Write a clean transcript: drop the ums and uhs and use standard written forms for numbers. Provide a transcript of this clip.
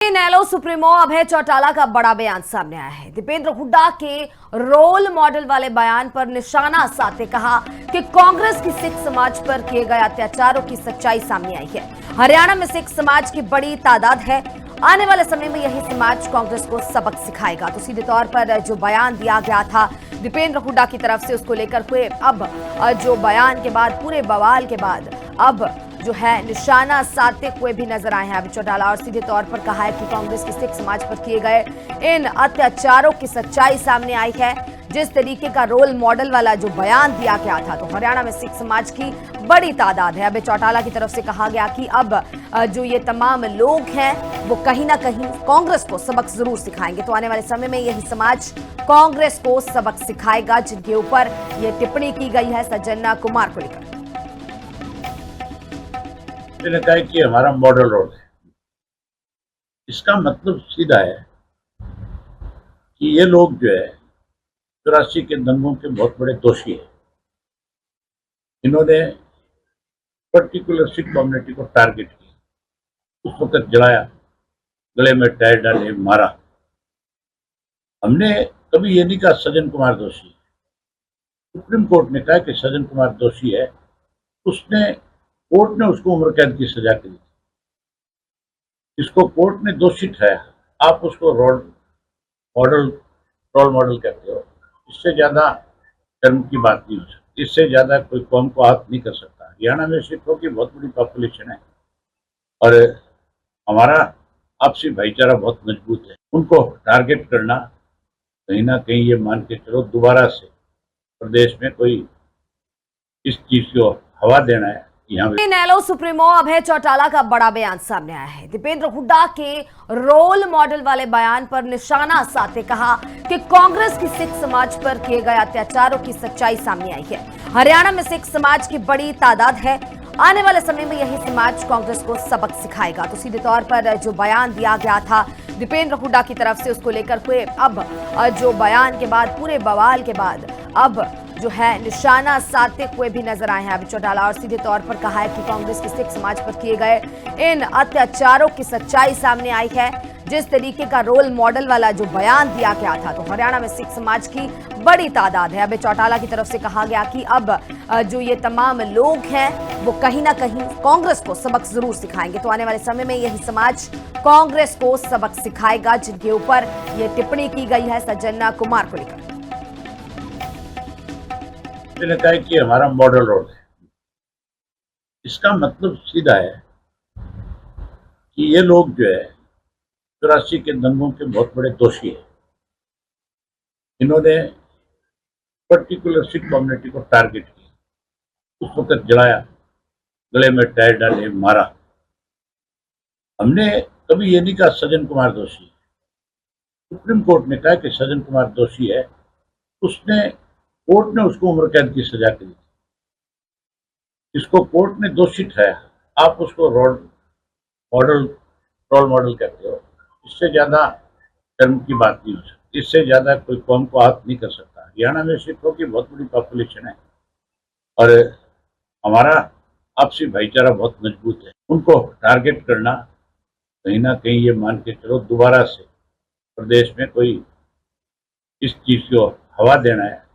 इनेलो supremo Abhay Chautala का बड़ा बयान सामने आया है। दीपेंद्र हुड्डा के रोल मॉडल वाले बयान पर निशाना साधते कहा कि कांग्रेस की सिख समाज पर किए गए अत्याचारों की सच्चाई सामने आई है। हरियाणा में सिख समाज की बड़ी तादाद है। आने वाले समय में यही समाज कांग्रेस को सबक सिखाएगा। तो सीधे तौर पर जो बयान दिया गया था दीपेंद्र हुड्डा की तरफ से, उसको लेकर हुए अब जो बयान के बाद, पूरे बवाल के बाद अब जो है निशाना साधते हुए भी नजर आए हैं अभय चौटाला, और सीधे तौर पर कहा है कि कांग्रेस के सिख समाज पर किए गए इन अत्याचारों की सच्चाई सामने आई है। जिस तरीके का रोल मॉडल वाला जो बयान दिया गया था, तो हरियाणा में सिख समाज की बड़ी तादाद है। अभय चौटाला की तरफ से कहा गया कि अब जो ये तमाम लोग हैं वो कहीं ना कहीं कांग्रेस को सबक जरूर सिखाएंगे। तो आने वाले समय में यही समाज कांग्रेस को सबक सिखाएगा, जिनके ऊपर ये टिप्पणी की गई है सज्जन कुमार को लेकर। मैंने कहा कि हमारा मॉडल रोड है। इसका मतलब सीधा है कि ये लोग जो है 84 के दंगों के बहुत बड़े दोषी है। इन्होंने पर्टिकुलर सिख कम्युनिटी को टारगेट किया, उस वक्त जलाया, गले में टायर डाले, मारा। हमने कभी ये नहीं कहा सज्जन कुमार दोषी है। सुप्रीम कोर्ट ने कहा कि सज्जन कुमार दोषी है। उसने कोर्ट ने उसको उम्र कैद की सजा दी। इसको कोर्ट ने दोषी ठहराया। आप उसको रोल मॉडल कहते हो। इससे ज्यादा धर्म की बात नहीं हो सकती। इससे ज्यादा कोई कौम को आहत नहीं कर सकता। हरियाणा में सिखों की बहुत बड़ी पॉपुलेशन है और हमारा आपसी भाईचारा बहुत मजबूत है। उनको टारगेट करना, कहीं ना कहीं ये मान के चलो दोबारा से प्रदेश में कोई इस चीज को हवा देना है। इनेलो सुप्रीमो अभय चौटाला का बड़ा बयान सामने आया है। दीपेंद्र हुड्डा के रोल मॉडल वाले बयान पर निशाना साधते कहा कि कांग्रेस की सिख समाज पर किए गए अत्याचारों की सच्चाई सामने आई है। हरियाणा में सिख समाज की बड़ी तादाद है। आने वाले समय में यही समाज कांग्रेस को सबक सिखाएगा। तो सीधे तौर पर जो बयान दिया गया था दीपेंद्र हुड्डा की तरफ से, उसको लेकर हुए अब जो बयान के बाद, पूरे बवाल के बाद अब जो है निशाना साधते हुए भी नजर आए हैं अभय चौटाला, और सीधे तौर पर कहा है कि कांग्रेस के सिख समाज पर किए गए इन अत्याचारों की सच्चाई सामने आई है। जिस तरीके का रोल मॉडल वाला जो बयान दिया गया था, तो हरियाणा में सिख समाज की बड़ी तादाद है। अभय चौटाला की तरफ से कहा गया कि अब जो ये तमाम लोग हैं वो कहीं ना कहीं कांग्रेस को सबक जरूर सिखाएंगे। तो आने वाले समय में यही समाज कांग्रेस को सबक सिखाएगा, जिनके ऊपर ये टिप्पणी की गई है सज्जन कुमार को लेकर। मैंने कहा कि हमारा मॉडल रोड है। इसका मतलब सीधा है कि ये लोग जो है 84 के दंगों के बहुत बड़े दोषी है। इन्होंने पर्टिकुलर सिख कम्युनिटी को टारगेट किया, उस वक्त जलाया, गले में टायर डाले, मारा। हमने कभी ये नहीं कहा सज्जन कुमार दोषी है। सुप्रीम कोर्ट ने कहा कि सज्जन कुमार दोषी है। उसने कोर्ट ने उसको उम्र कैद की सजा दी। इसको कोर्ट ने दोषी ठहराया। आप उसको रोल मॉडल कहते हो। इससे ज्यादा धर्म की बात नहीं हो सकती। इससे ज्यादा कोई कौम को आहत नहीं कर सकता। हरियाणा में सिखों की बहुत बड़ी पॉपुलेशन है और हमारा आपसी भाईचारा बहुत मजबूत है। उनको टारगेट करना, कहीं ना कहीं ये मान के चलो दोबारा से प्रदेश में कोई इस चीज को हवा देना है।